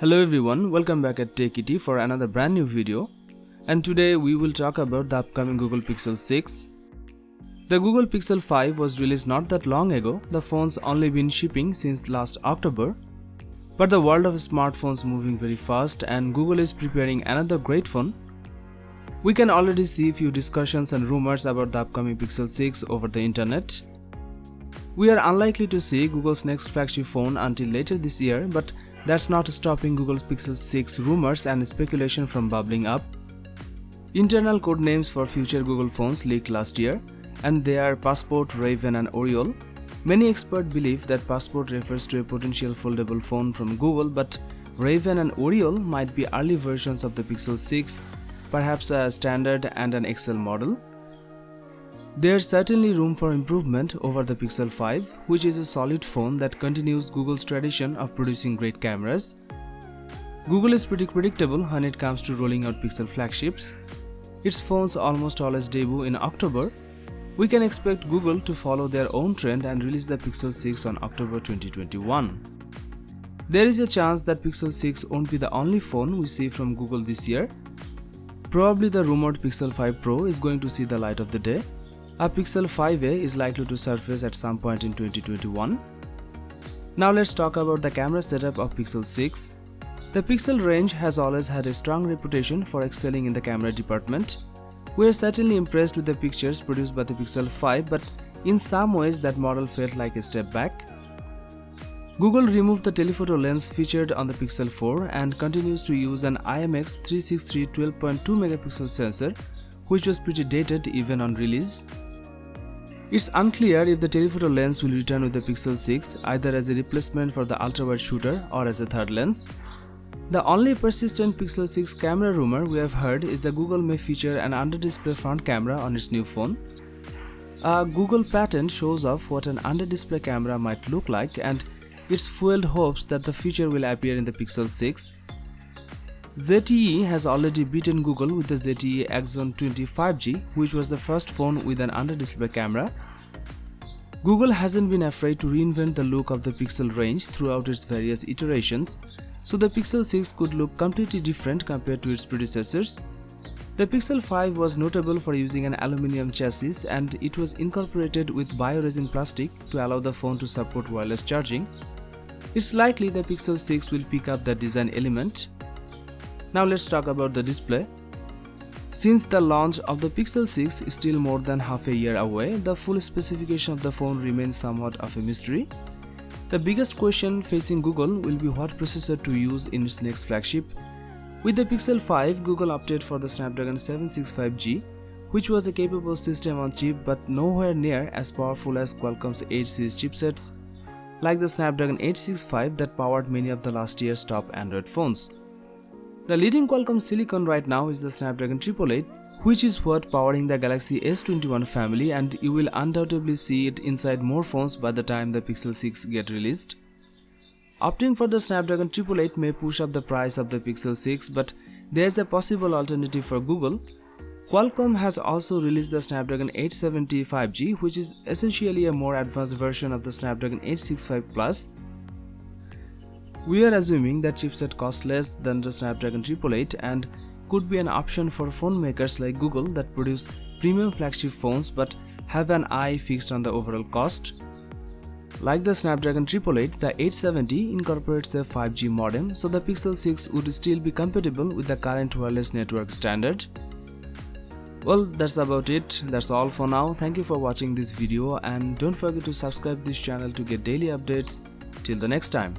Hello everyone, welcome back at TechET for another brand new video, and today we will talk about the upcoming Google Pixel 6. The Google Pixel 5 was released not that long ago. The phone's only been shipping since last October, but the world of smartphones moving very fast and Google is preparing another great phone. We can already see few discussions and rumors about the upcoming Pixel 6 over the internet. We are unlikely to see Google's next flagship phone until later this year, but that's not stopping Google's Pixel 6 rumors and speculation from bubbling up. Internal code names for future Google phones leaked last year, and they are Passport, Raven and Oriole. Many experts believe that Passport refers to a potential foldable phone from Google, but Raven and Oriole might be early versions of the Pixel 6, perhaps a standard and an XL model. There's certainly room for improvement over the Pixel 5, which is a solid phone that continues Google's tradition of producing great cameras. Google is pretty predictable when it comes to rolling out Pixel flagships. Its phones almost always debut in October. We can expect Google to follow their own trend and release the Pixel 6 on October 2021. There is a chance that Pixel 6 won't be the only phone we see from Google this year. Probably the rumored Pixel 5 Pro is going to see the light of the day. A Pixel 5a is likely to surface at some point in 2021. Now let's talk about the camera setup of Pixel 6. The Pixel range has always had a strong reputation for excelling in the camera department. We are certainly impressed with the pictures produced by the Pixel 5, but in some ways that model felt like a step back. Google removed the telephoto lens featured on the Pixel 4 and continues to use an IMX363 12.2 megapixel sensor, which was pretty dated even on release. It's unclear if the telephoto lens will return with the Pixel 6, either as a replacement for the ultra-wide shooter or as a third lens. The only persistent Pixel 6 camera rumor we have heard is that Google may feature an under-display front camera on its new phone. A Google patent shows off what an under-display camera might look like, and it's fueled hopes that the feature will appear in the Pixel 6. ZTE has already beaten Google with the ZTE Axon 20 5G, which was the first phone with an under-display camera. Google hasn't been afraid to reinvent the look of the Pixel range throughout its various iterations, so the Pixel 6 could look completely different compared to its predecessors. The Pixel 5 was notable for using an aluminum chassis, and it was incorporated with bioresin plastic to allow the phone to support wireless charging. It's likely the Pixel 6 will pick up that design element. Now let's talk about the display. Since the launch of the Pixel 6 is still more than half a year away, the full specification of the phone remains somewhat of a mystery. The biggest question facing Google will be what processor to use in its next flagship. With the Pixel 5, Google opted for the Snapdragon 765G, which was a capable system on chip but nowhere near as powerful as Qualcomm's 8 series chipsets, like the Snapdragon 865 that powered many of the last year's top Android phones. The leading Qualcomm silicon right now is the Snapdragon 888, which is what powering the Galaxy S21 family, and you will undoubtedly see it inside more phones by the time the Pixel 6 get released. Opting for the Snapdragon 888 may push up the price of the Pixel 6, but there's a possible alternative for Google. Qualcomm has also released the Snapdragon 870 5G, which is essentially a more advanced version of the Snapdragon 865 Plus. We are assuming that chipset costs less than the Snapdragon 888 and could be an option for phone makers like Google that produce premium flagship phones but have an eye fixed on the overall cost. Like the Snapdragon 888, the 870 incorporates a 5G modem, so the Pixel 6 would still be compatible with the current wireless network standard. Well, that's about it. That's all for now. Thank you for watching this video, and don't forget to subscribe this channel to get daily updates. Till the next time.